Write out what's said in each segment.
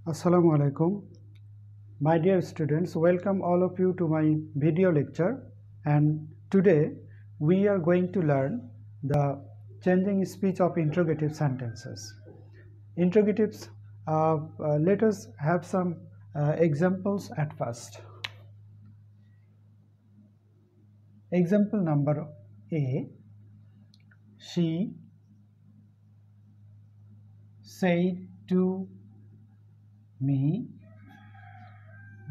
Assalamu alaikum. My dear students, welcome all of you to my video lecture, and today we are going to learn the changing speech of interrogative sentences. Interrogatives, let us have some examples at first. Example number A, she said to me,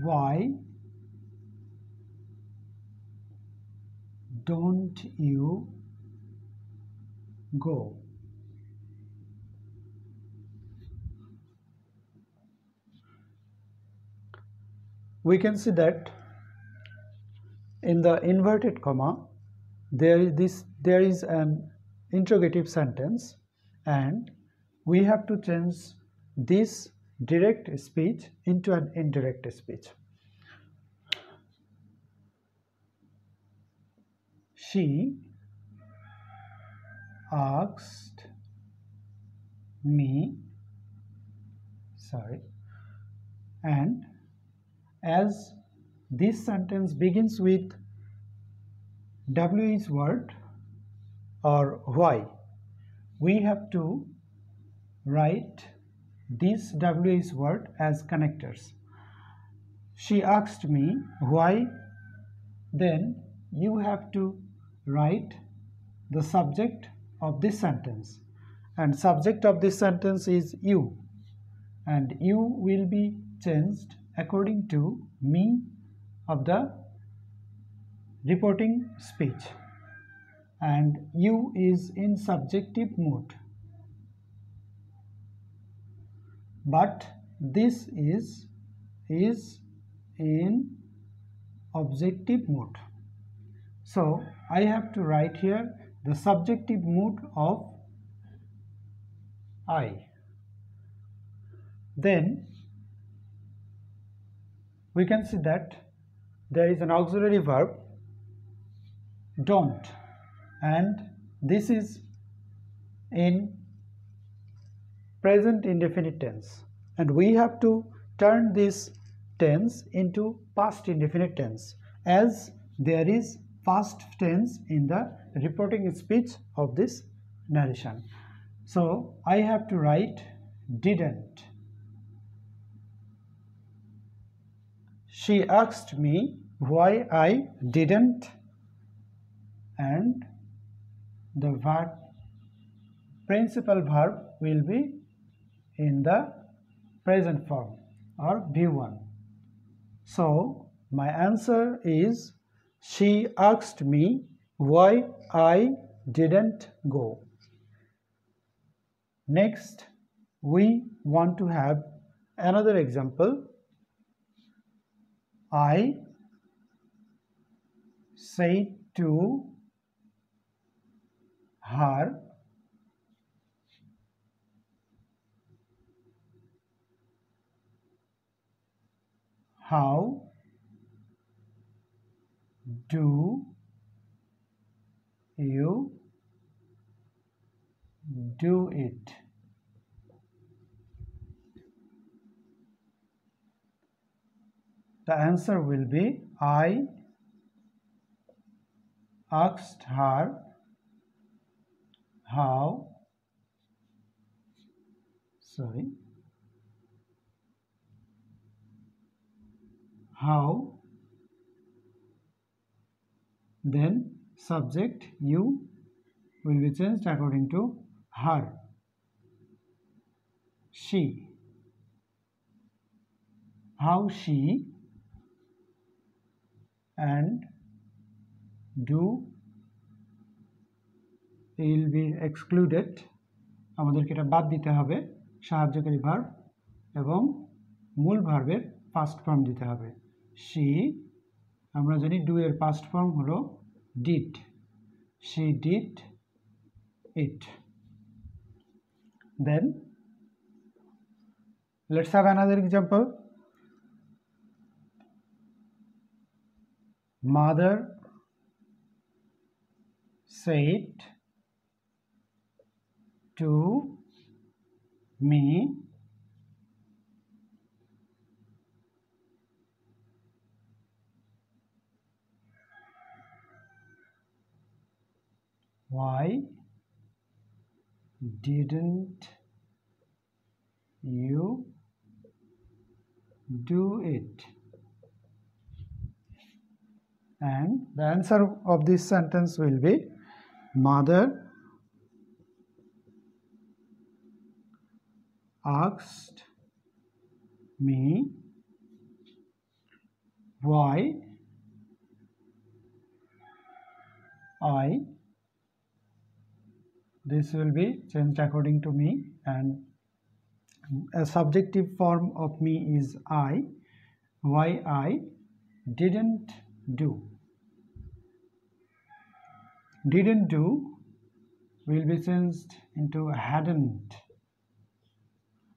why don't you go? We can see that in the inverted comma there is an interrogative sentence, and we have to change this direct speech into an indirect speech. She asked me, and as this sentence begins with WH word or why, we have to write this WH word as connectors. She asked me why, then you have to write the subject of this sentence, and subject of this sentence is you, and you will be changed according to me of the reporting speech, and you is in subjective mood, but this is in objective mood. So I have to write here the subjective mood of I. Then we can see that there is an auxiliary verb don't, and this is in present indefinite tense, and we have to turn this tense into past indefinite tense, as there is past tense in the reporting speech of this narration. So I have to write didn't. She asked me why I didn't, and the principal verb will be in the present form or V1. So my answer is she asked me why I didn't go. Next, we want to have another example. I said to her, how do you do it? The answer will be I asked her how then subject you will be changed according to her. She, how she, and do will be excluded, আমাদেরকে এটা বাদ দিতে হবে, সাহায্যকারী verb এবং মূল ভার্বের past form দিতে হবে। she, আমরা জানি do এর পাস্ট ফর্ম হলো did, she did it. Then let's have another example. Mother said to me why didn't you do it? And the answer of this sentence will be, mother asked me why this will be changed according to me, and a subjective form of me is why I didn't do. Didn't do will be changed into hadn't,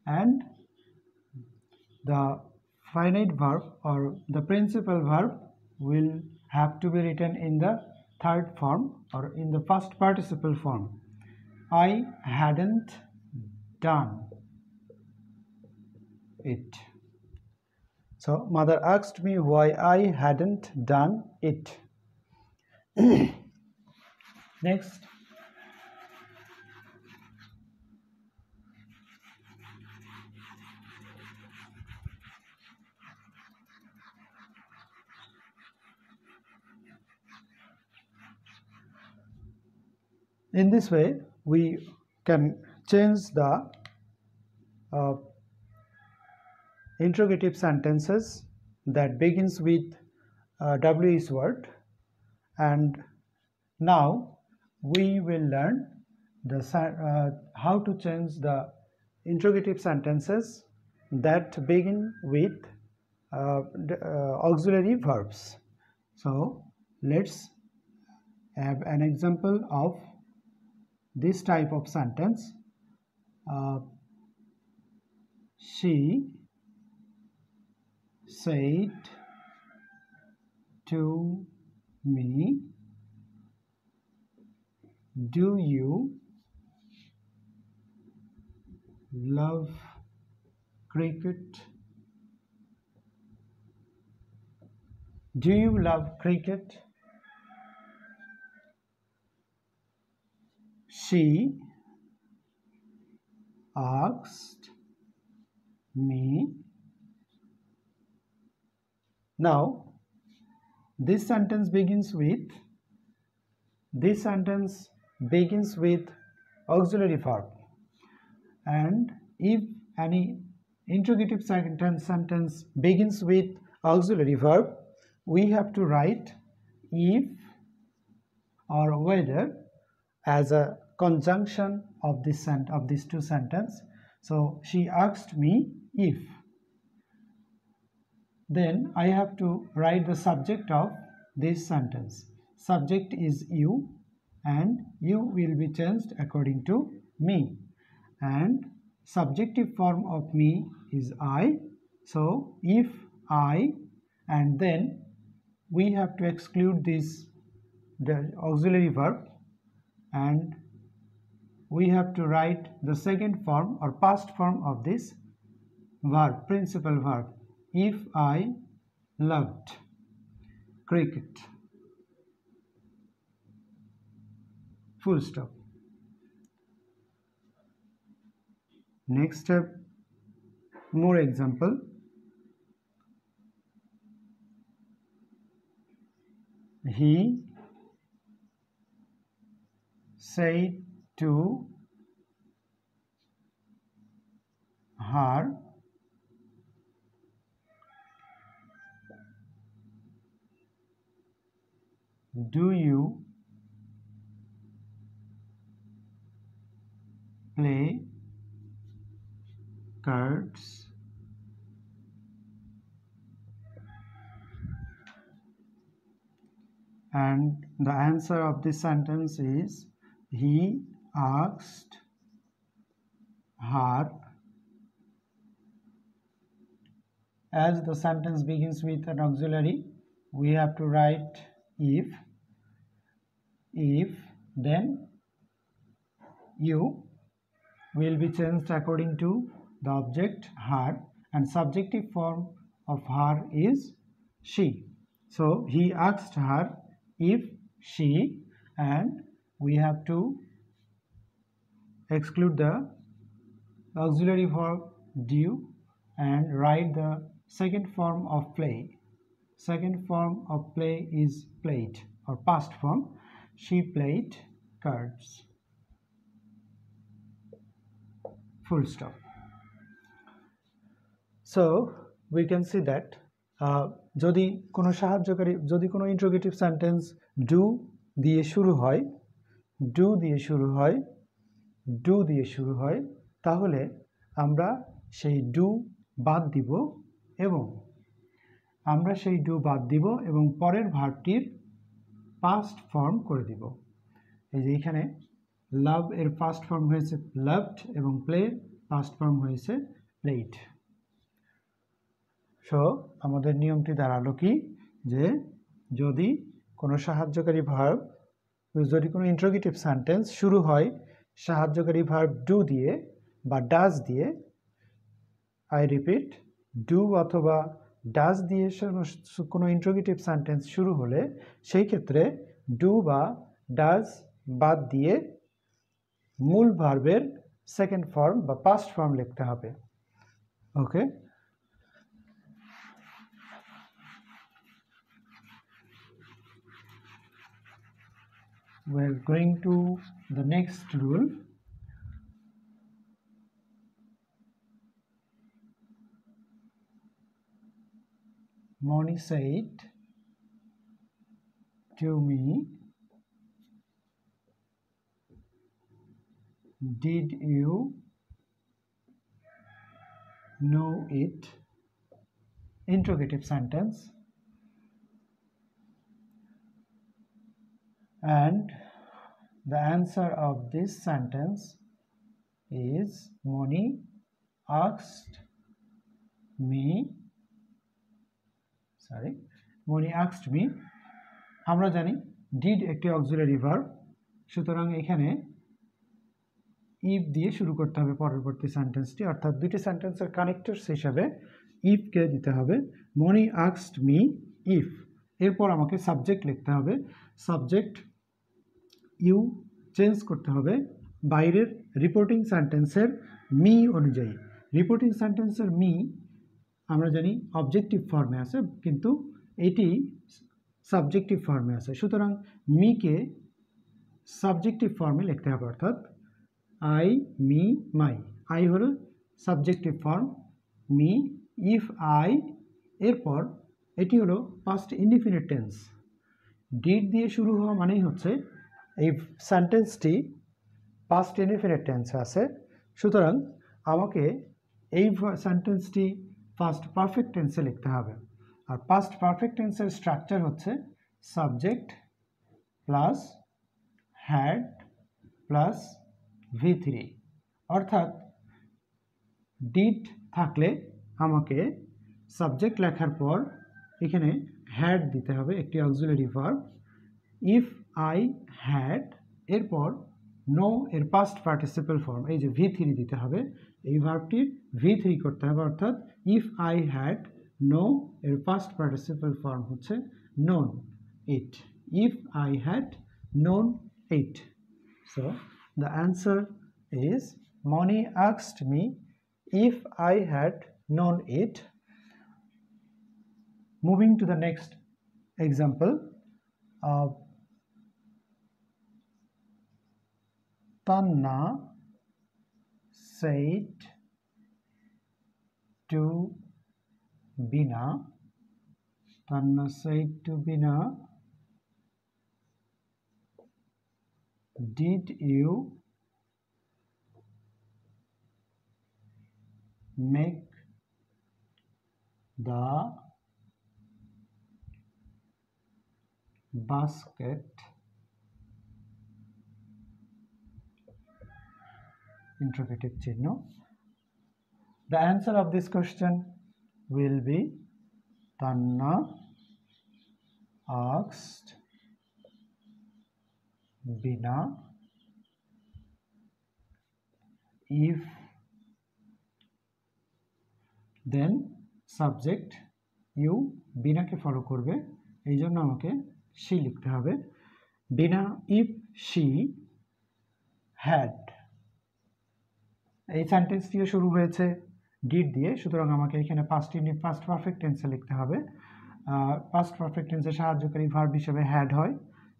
and the finite verb or the principal verb will have to be written in the third form or in the past participle form. I hadn't done it. So mother asked me why I hadn't done it. Next, in this way we can change the interrogative sentences that begins with WH word, and now we will learn how to change the interrogative sentences that begin with auxiliary verbs. So let's have an example of this type of sentence. She said to me, do you love cricket? Do you love cricket? She asked me. Now this sentence begins with auxiliary verb, and if any interrogative sentence begins with auxiliary verb, we have to write if or whether as a conjunction of these two sentences. So she asked me if. Then I have to write the subject of this sentence. Subject is you, and you will be changed according to me, and subjective form of me is I. So if I, and then we have to exclude the auxiliary verb, and we have to write the second form or past form of this verb, principal verb. If I loved cricket. Full stop. Next step, more example. He said to her, do you play cards? And the answer of this sentence is, he asked her. As the sentence begins with an auxiliary, we have to write if, then you will be changed according to the object her, and subjective form of her is she. So he asked her if she, and we have to exclude the auxiliary verb do and write the second form of play. Second form of play is played, or past form. She played cards. Full stop. So we can see that যদি কোনো সাহায্যকারী, যদি কোনো interrogative sentence do দিয়ে শুরু হয়, do দিয়ে শুরু হয়, ডু দিয়ে শুরু হয়, তাহলে আমরা সেই ডু বাদ দিব এবং পরের ভার্বটির পাস্ট ফর্ম করে দিব। এই যে এখানে লাভ এর পাস্ট ফর্ম হয়েছে লাভড এবং প্লে পাস্ট ফর্ম হয়েছে প্লেড। সো আমাদের নিয়মটি দাঁড়ালো কি, যে যদি কোনো সাহায্যকারী ভার্ব, যদি কোনো ইন্টারোগেটিভ সেন্টেন্স শুরু হয় সাহায্যকারী ভার্ব ডু দিয়ে বা ডাজ দিয়ে, আই রিপিট, ডু অথবা ডাজ দিয়ে কোনো ইন্টারোগেটিভ সেন্টেন্স শুরু হলে সেই ক্ষেত্রে ডু বা ডাজ বাদ দিয়ে মূল ভার্বের সেকেন্ড ফর্ম বা পাস্ট ফর্ম লিখতে হবে। ওকে, we're going to the next rule. Moni said to me, did you know it? Interrogative sentence. And the answer of this sentence is Moni asked me, আমরা জানি did একটি auxiliary verb, সুতরাং এখানে if দিয়ে শুরু করতে হবে পরবর্তী সেন্টেন্সটি, অর্থাৎ দুটি সেন্টেন্সের কানেক্টরস হিসাবে ইফকে দিতে হবে। মনি আস্কড মি ইফ, এরপর আমাকে সাবজেক্ট লিখতে হবে। সাবজেক্ট ইউ চেঞ্জ করতে হবে বাইরের রিপোর্টিং সেন্টেন্সের মি অনুযায়ী। রিপোর্টিং সেন্টেন্সের মি আমরা জানি অবজেক্টিভ ফর্মে আছে, কিন্তু এটি সাবজেক্টিভ ফর্মে আছে, সুতরাং মিকে সাবজেক্টিভ ফর্মে লিখতে হবে, অর্থাৎ আই, মি, মাই। আই হলো subjective form, me, if I, এরপর এটি হলো পাস্ট ইনডিফিনিট টেন্স। ডিড দিয়ে শুরু হওয়া মানেই হচ্ছে এই সেন্টেন্সটি পাস্ট ইনডিফিনিট টেন্সে আছে, সুতরাং আমাকে এই সেন্টেন্সটি পাস্ট পারফেক্ট টেন্সে লিখতে হবে। আর পাস্ট পারফেক্ট টেন্সের স্ট্রাকচার হচ্ছে subject plus had plus V3, অর্থাৎ ডিড থাকলে আমাকে সাবজেক্ট লেখার পর এখানে হ্যাড দিতে হবে, একটি auxiliary verb. If I had, এরপর নো এর পাস্ট পার্টিসিপল ফর্ম, এই যে V3 দিতে হবে, এই ভার্বটির V3 করতে হবে, অর্থাৎ ইফ আই হ্যাড নো এর পাস্ট পার্টিসিপল ফর্ম হচ্ছে known it. If I had known it. So the answer is Moni asked me if I had known it. Moving to the next example. Tanna said to Bina, did you make the basket? Interrogative চিহ্ন। The answer of this question will be Tanna asked Bina if, then subject you বিনাকে follow করবে, এই জন্য আমাকে C লিখতে হবে। বিনা if she had এই সেন্টেন্সটিও শুরু হয়েছে ডিড দিয়ে, সুতরাং আমাকে এখানে পাস্ট পারফেক্ট টেন্সে লিখতে হবে। পাস্ট পারফেক্ট টেন্সে সাহায্যকারী ভার্ব হিসেবে হ্যাড হয়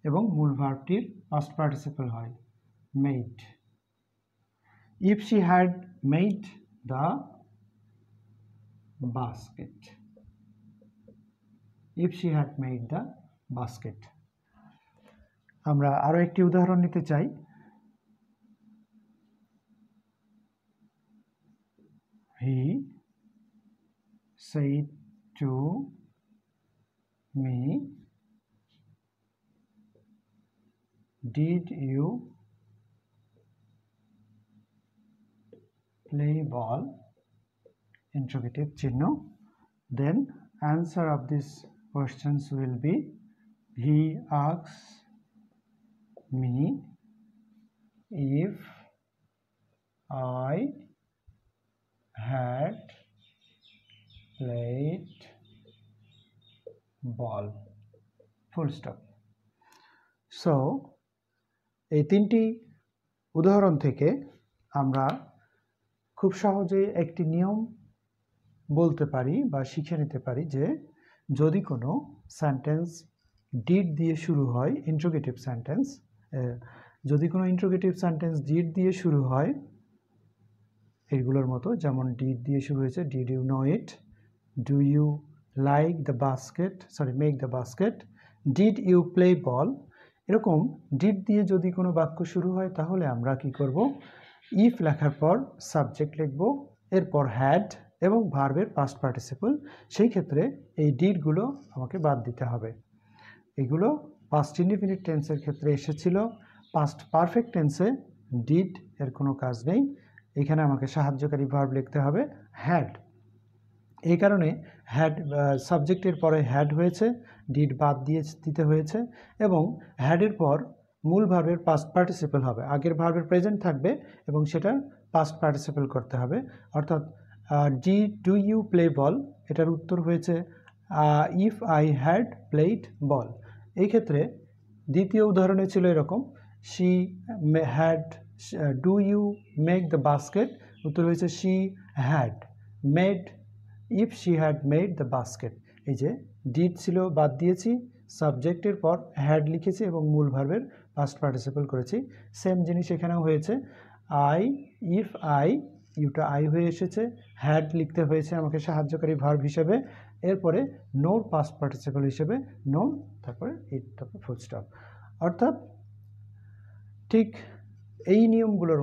এবং মূল ভার্বটির পাস্ট পার্টিসিপল হয় made. If she had made the basket, if she had made the basket. আমরা আরো একটি উদাহরণ নিতে চাই। He said to me, did you play ball? Interrogative চিহ্ন। Then answer of these questions will be, he asks me if I had played ball, full stop. So এই তিনটি উদাহরণ থেকে আমরা খুব সহজে একটি নিয়ম বলতে পারি বা শিখে নিতে পারি যে যদি কোনো সেন্টেন্স ডিড দিয়ে শুরু হয়, ইন্ট্রোগেটিভ সেন্টেন্স, যদি কোনো ইন্ট্রোগেটিভ সেন্টেন্স ডিড দিয়ে শুরু হয় এইগুলোর মতো, যেমন ডিড দিয়ে শুরু হয়েছে did you know it, do you like the basket, make the basket, did you play ball, এরকম ডিড দিয়ে যদি কোনো বাক্য শুরু হয় তাহলে আমরা কি করব, ইফ লেখার পর সাবজেক্ট লিখব, এরপর হ্যাড এবং ভার্বের পাস্ট পার্টিসিপল। সেই ক্ষেত্রে এই ডিডগুলো আমাকে বাদ দিতে হবে। এগুলো পাস্ট ইনডিফিনিট টেন্সের ক্ষেত্রে এসেছিল, পাস্ট পারফেক্ট টেন্সে ডিড এর কোনো কাজ নেই, এখানে আমাকে সাহায্যকারী ভার্ব লিখতে হবে হ্যাড। এই কারণে হ্যাড সাবজেক্টের পরে হ্যাড হয়েছে, ডিড বাদ দিয়ে দিতে হয়েছে, এবং হ্যাডের পর মূল ভার্বের পাস্ট পার্টিসিপল হবে, আগের ভার্বের প্রেজেন্ট থাকবে এবং সেটা পাস্ট পার্টিসিপল করতে হবে। অর্থাৎ ডু ইউ প্লে বল, এটার উত্তর হয়েছে if I had played ball. এই ক্ষেত্রে দ্বিতীয় উদাহরণে ছিল এরকম, she had, do you make the basket, উত্তর হয়েছে she had made, if she had made the basket. এই যে ডিড ছিল বাদ দিয়েছি, সাবজেক্টের পর হ্যাড লিখেছি এবং মূল ভার্বের পাস্ট পার্টিসিপল করেছি। সেম জিনিস এখানেও হয়েছে, আই, ইফ আই, ইউটা আই হয়ে এসেছে, হ্যাড লিখতে হয়েছে আমাকে সাহায্যকারী ভার্ব হিসেবে, এরপরে নোর পাস্ট পার্টিসিপল হিসেবে নো, তারপরে ইট, তারপরে ফুল স্টপ। অর্থাৎ ঠিক এই নিয়মগুলোর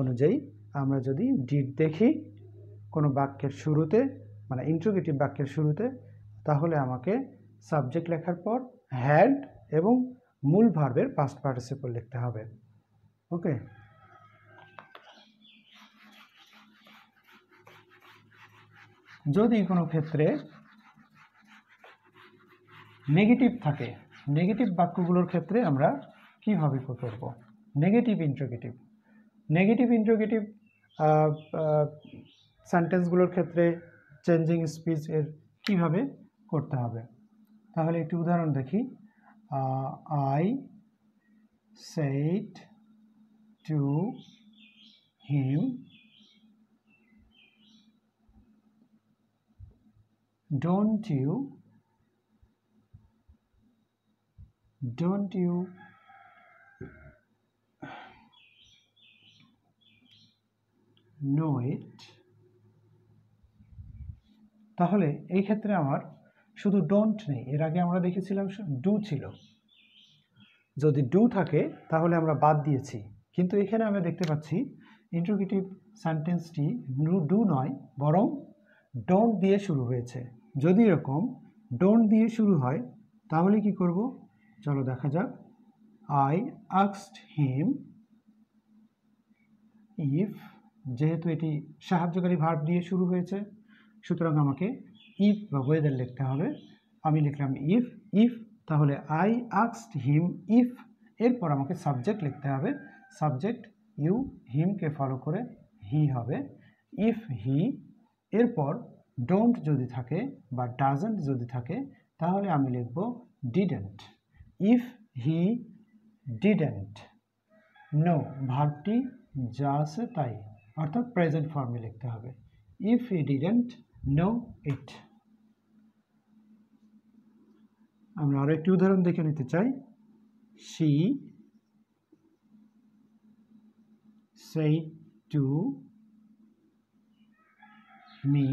অনুযায়ী আমরা যদি ডিড দেখি কোনো বাক্যের শুরুতে, মানে ইন্ট্রোগেটিভ বাক্যের শুরুতে, তাহলে আমাকে সাবজেক্ট লেখার পর হ্যাড এবং মূল ভার্বের পাস্ট পার্টিসিপল লিখতে হবে। ওকে, যদি কোনো ক্ষেত্রে নেগেটিভ থাকে, নেগেটিভ বাক্যগুলোর ক্ষেত্রে আমরা কিভাবে করব, নেগেটিভ ইন্ট্রোগেটিভ সেন্টেন্সগুলোর ক্ষেত্রে চেঞ্জিং স্পিচ এর কিভাবে করতে হবে। তাহলে একটি উদাহরণ দেখি, I said to him, don't you know it? তাহলে এই ক্ষেত্রে আমার শুধু ডোন্ট নেই, এর আগে আমরা দেখেছিলাম ডু ছিল, যদি ডু থাকে তাহলে আমরা বাদ দিয়েছি, কিন্তু এখানে আমরা দেখতে পাচ্ছি ইন্ট্রোগেটিভ সেন্টেন্সটি ডু নয় বরং ডোন্ট দিয়ে শুরু হয়েছে। যদি এরকম ডোন্ট দিয়ে শুরু হয় তাহলে কি করব, চলো দেখা যাক। আই আস্কড হিম ইফ, যেহেতু এটি সাহায্যকারী ভার্ব দিয়ে শুরু হয়েছে সুতরাং আমাকে ইফ বা ওয়েদার লিখতে হবে, আমি লিখলাম ইফ, তাহলে আই আস্কড হিম ইফ, এরপর আমাকে সাবজেক্ট লিখতে হবে, সাবজেক্ট ইউ, হিমকে ফলো করে হি হবে, ইফ হি, এরপর ডোন্ট যদি থাকে বা ডাজন্ট যদি থাকে তাহলে আমি লিখব didn't, if he didn't know ভার্বটি যা আছে তাই অর্থাৎ প্রেজেন্ট ফর্মে লিখতে হবে if he didn't know it আমরা আরো একটি উদাহরণ দেখে নিতে চাই she said to me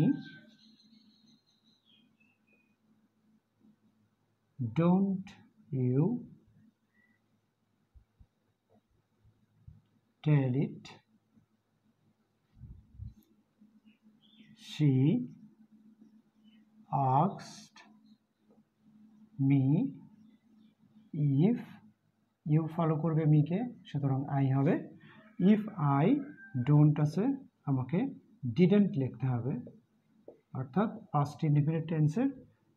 don't you tell it she asked me if you follow করবে মি কে সুতরাং আই হবে if I don't আছে আমাকে didn't লিখতে হবে অর্থাৎ past indefinite tense এর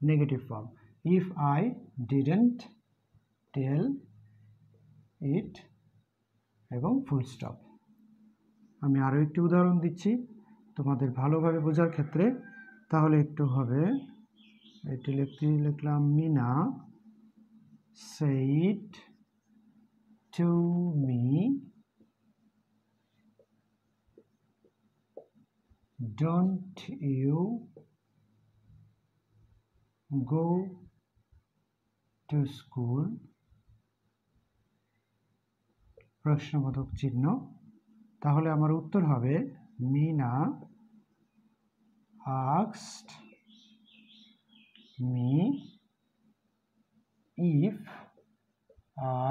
negative form if I didn't tell it এবং ফুল স্টপ আমি আরো একটি উদাহরণ দিচ্ছি তোমাদের ভালোভাবে বোঝার ক্ষেত্রে তাহলে একটু হবে এটি লিখলাম Mina said to me don't you go to school প্রশ্নবোধক চিহ্ন তাহলে আমার উত্তর হবে Mina asked me if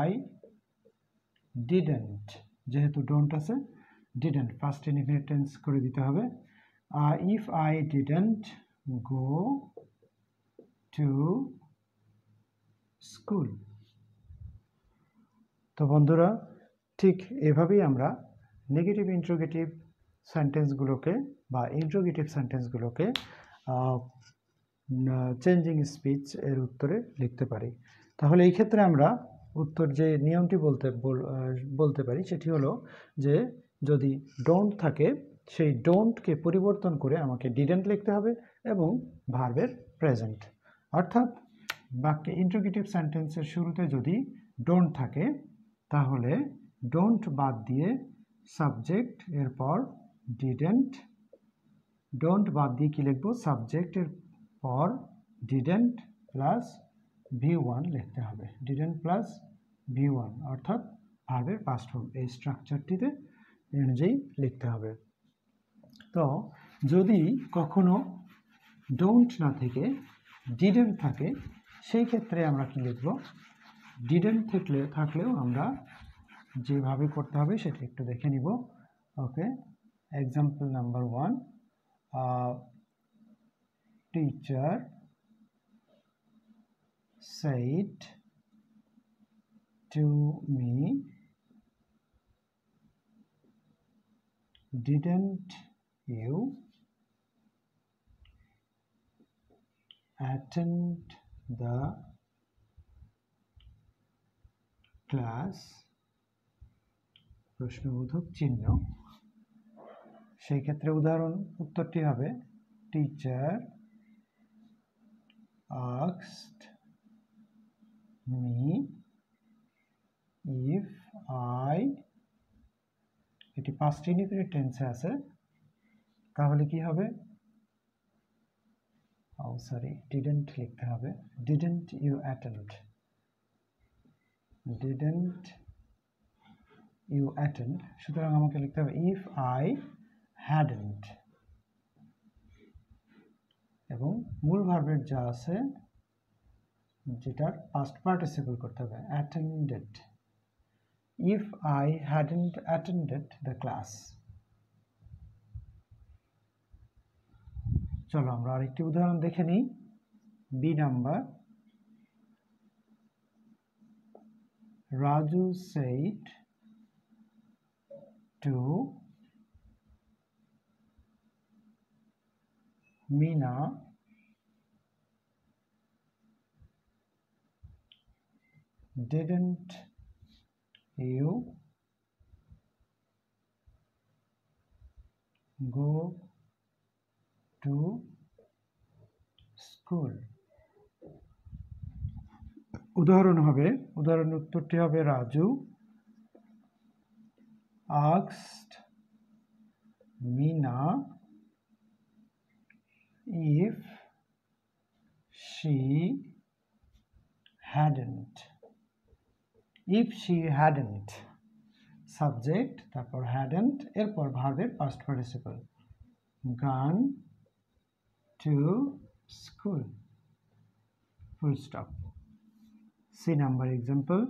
I didn't যেহেতু don't আছে didn't past indefinite tense করে দিতে হবে if I didn't go to school তো বন্ধুরা ঠিক এভাবেই আমরা নেগেটিভ ইন্ট্রোগেটিভ সেন্টেন্সগুলোকে বা ইন্ট্রোগেটিভ সেন্টেন্সগুলোকে চেঞ্জিং স্পিচ এর উত্তরে লিখতে পারি তাহলে এই ক্ষেত্রে আমরা উত্তর যে নিয়মটি বলতে পারি সেটি হলো যে যদি ডোন্ট থাকে সেই ডোন্টকে পরিবর্তন করে আমাকে ডিডেন্ট লিখতে হবে এবং ভার্বের প্রেজেন্ট অর্থাৎ বাক্যে ইন্ট্রোগেটিভ সেন্টেন্সের শুরুতে যদি ডোন্ট থাকে তাহলে ডোন্ট বাদ দিয়ে সাবজেক্ট এরপর ডিডেন্ট ডোন্ট বাদ দিয়ে কি লিখব সাবজেক্টের পর ডিডেন্ট প্লাস V1 লিখতে হবে ডিডেন্ট প্লাস V1 অর্থাৎ ভার্বের পাস্ট ফর্ম এই স্ট্রাকচারটিতে অনুযায়ী লিখতে হবে তো যদি কখনো ডোন্ট না থেকে ডিডেন্ট থাকে সেই ক্ষেত্রে আমরা কি লিখব ডিডেন্ট থাকলেও আমরা যেভাবে করতে হবে সেটা একটু দেখে নিব ওকে example number 1 teacher said to me didn't you attend the class প্রশ্নবোধক চিহ্ন সেই ক্ষেত্রে উদাহরণ উত্তরটি হবে teacher asked me if I এটি past indefinite tense আছে তাহলে কি হবে didn't লিখতে হবে didn't you attend সুতরাং আমাকে লিখতে হবে if I hadn't এবং মূল ভার্বের যা আছে যেটার past participle করতে হবে attended if I hadn't attended the class চলো আমরা আরেকটি উদাহরণ দেখে নিই B number Raju said to Meena didn't you go to school উদাহরণ উত্তরটি হবে Raju asked Meena if she hadn't subject তারপর hadn't এরপর ভার্বের past participle gone to school full stop. See number example